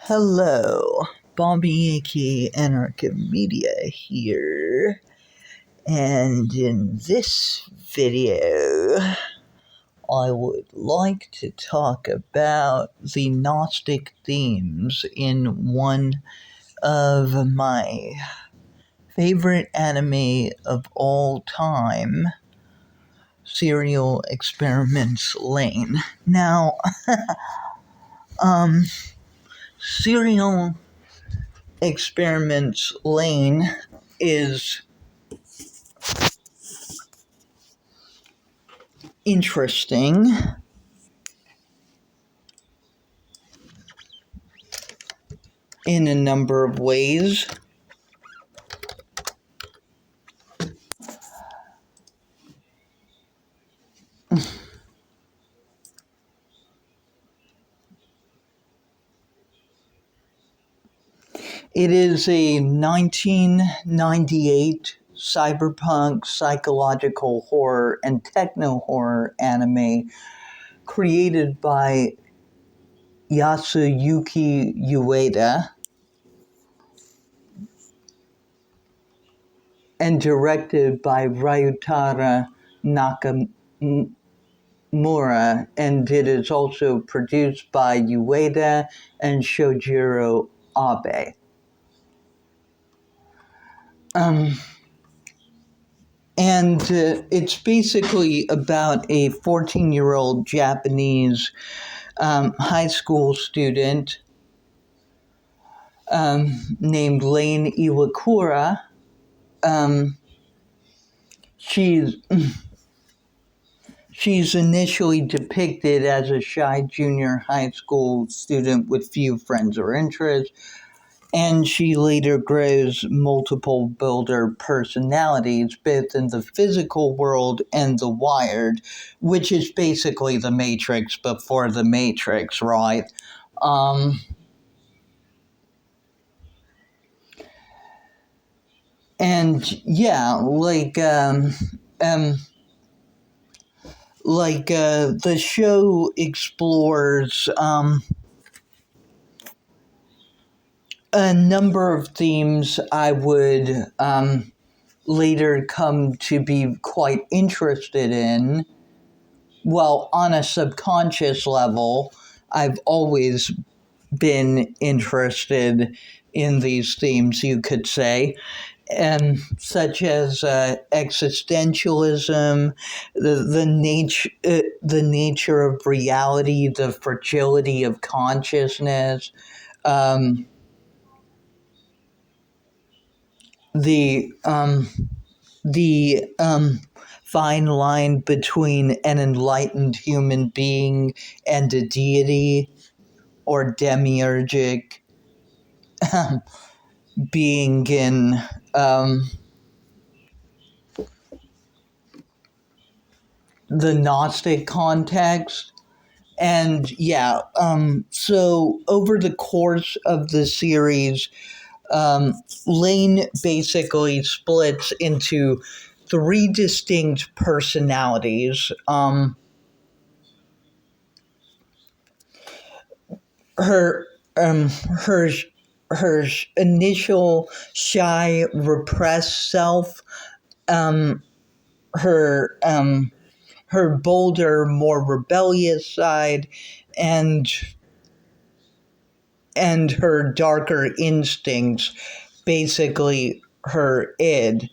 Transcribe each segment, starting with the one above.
Hello, Bobby aka Anarchimedia here, and in this video, I would like to talk about the Gnostic themes in one of my favorite anime of all time, Serial Experiments Lain. Now, Serial Experiments Lain is interesting in a number of ways. It is a 1998 cyberpunk psychological horror and techno horror anime created by Yasuyuki Ueda and directed by Ryutara Nakamura, and it is also produced by Ueda and Shojiro Abe. And it's basically about a 14-year-old Japanese high school student named Lain Iwakura. She's initially depicted as a shy junior high school student with few friends or interests, and she later grows multiple builder personalities, both in the physical world and the wired, which is basically the Matrix before the Matrix, right? And yeah, the show explores a number of themes I would later come to be quite interested in. Well, on a subconscious level, I've always been interested in these themes, you could say, and such as existentialism, the nature of reality, the fragility of consciousness, the fine line between an enlightened human being and a deity or demiurgic being in the Gnostic context. And yeah, so over the course of the series, Lain basically splits into three distinct personalities. Her her her initial shy, repressed self, her her bolder, more rebellious side, and her darker instincts, basically her id,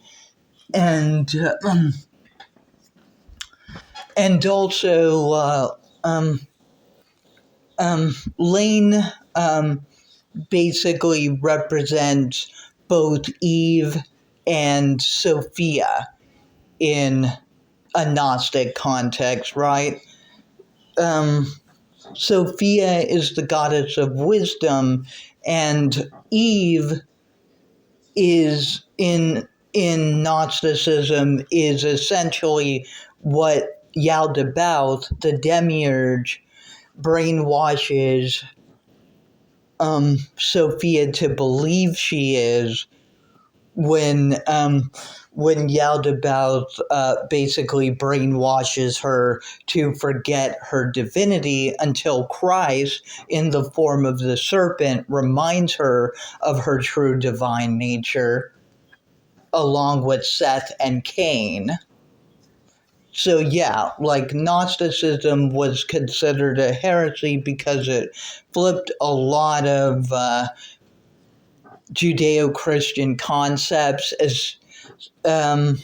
and also Lain basically represents both Eve and Sophia in a Gnostic context, right? Sophia is the goddess of wisdom, and Eve is in Gnosticism is essentially what Yaldabaoth, the demiurge, brainwashes Sophia to believe she is, when Yaldabaoth basically brainwashes her to forget her divinity until Christ, in the form of the serpent, reminds her of her true divine nature, along with Seth and Cain. So yeah, like Gnosticism was considered a heresy because it flipped a lot of Judeo-Christian concepts, um,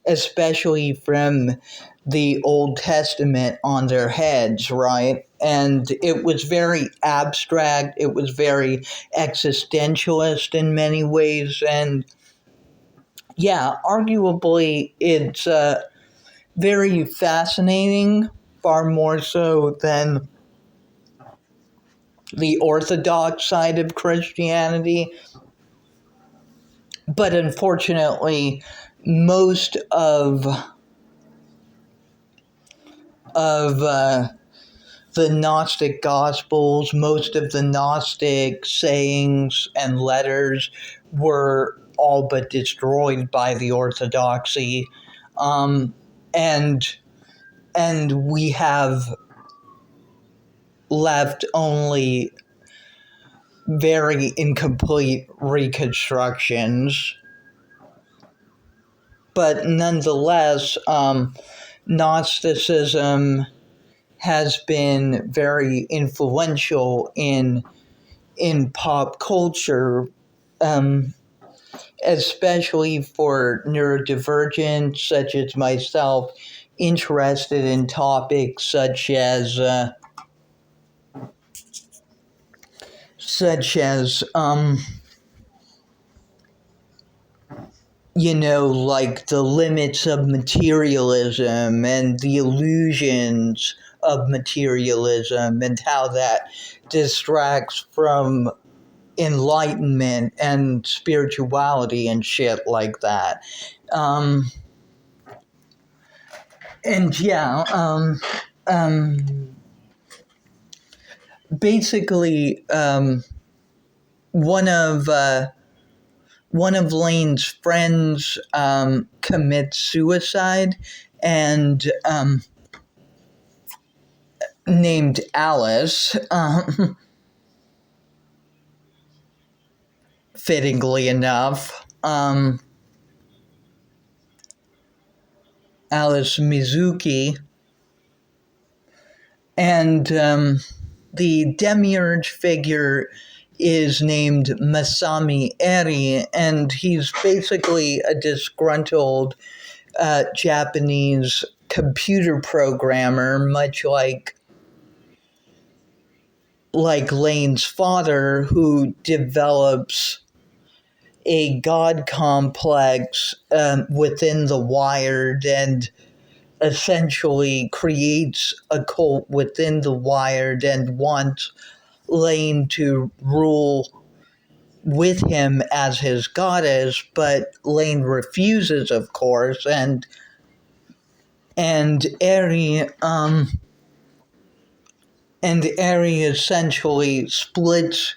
especially from the Old Testament, on their heads, right? And it was very abstract. It was very existentialist in many ways. And yeah, arguably, it's very fascinating, far more so than the Orthodox side of Christianity. But unfortunately, most of the Gnostic Gospels, most of the Gnostic sayings and letters were all but destroyed by the Orthodoxy, and we have left only very incomplete reconstructions. But nonetheless, Gnosticism has been very influential in pop culture, especially for neurodivergents such as myself, interested in topics such as like the limits of materialism and the illusions of materialism, and how that distracts from enlightenment and spirituality and shit like that. And yeah, basically, one of Lain's friends commits suicide, and named Alice, fittingly enough, Alice Mizuki, and the demiurge figure is named Masami Eri, and he's basically a disgruntled Japanese computer programmer, much like Lain's father, who develops a god complex within the Wired, and essentially creates a cult within the Wired and wants Lain to rule with him as his goddess, but Lain refuses, of course, and Eri essentially splits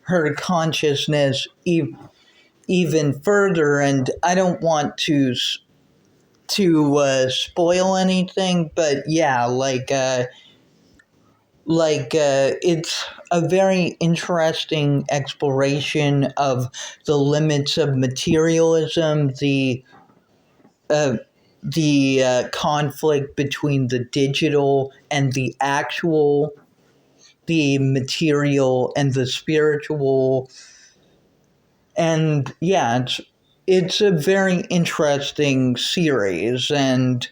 her consciousness even further. And I don't want to spoil anything, but yeah, it's a very interesting exploration of the limits of materialism, the conflict between the digital and the actual, the material and the spiritual. And yeah, it's a very interesting series, and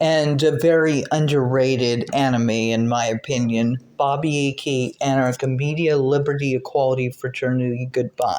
a very underrated anime, in my opinion. Bobby A.K. Anarcha Media, Liberty, Equality, Fraternity, Goodbye.